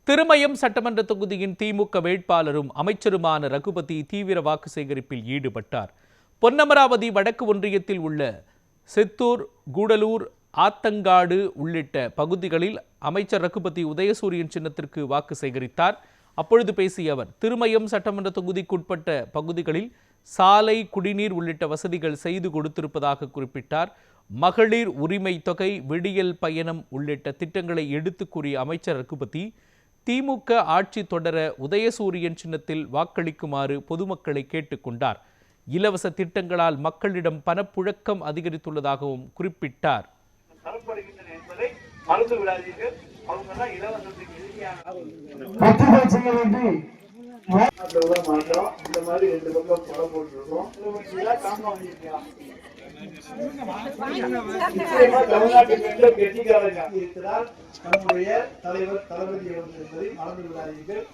திருமயம் சட்டமன்ற தொகுதியின் திமுக வேட்பாளரும் அமைச்சருமான ரகுபதி தீவிர வாக்கு சேகரிப்பில் ஈடுபட்டார். பொன்னமராவதி வடக்கு ஒன்றியத்தில் உள்ள செத்தூர், கூடலூர், ஆத்தங்காடு உள்ளிட்ட பகுதிகளில் அமைச்சர் ரகுபதி உதயசூரியன் சின்னத்திற்கு வாக்கு சேகரித்தார். அப்பொழுது பேசிய அவர், திருமயம் சட்டமன்ற தொகுதிக்குட்பட்ட பகுதிகளில் சாலை, குடிநீர் உள்ளிட்ட வசதிகள் செய்து கொடுத்திருப்பதாக குறிப்பிட்டார். மகளிர் உரிமை தொகை, விடியல் பயணம் உள்ளிட்ட திட்டங்களை எடுத்துக் கூறிய அமைச்சர் ரகுபதி, திமுக ஆட்சி தொடர உதயசூரியன் சின்னத்தில் வாக்களிக்குமாறு பொதுமக்களை கேட்டுக்கொண்டார். இலவச திட்டங்களால் மக்களிடம் பணப்புழக்கம் அதிகரித்துள்ளதாகவும் குறிப்பிட்டார். தமிழ்நாட்டில் கெட்டிக்காரங்க இருக்கிறார் நம்முடைய தலைவர் தளபதி என்பதை மறந்து விடாதீர்கள்.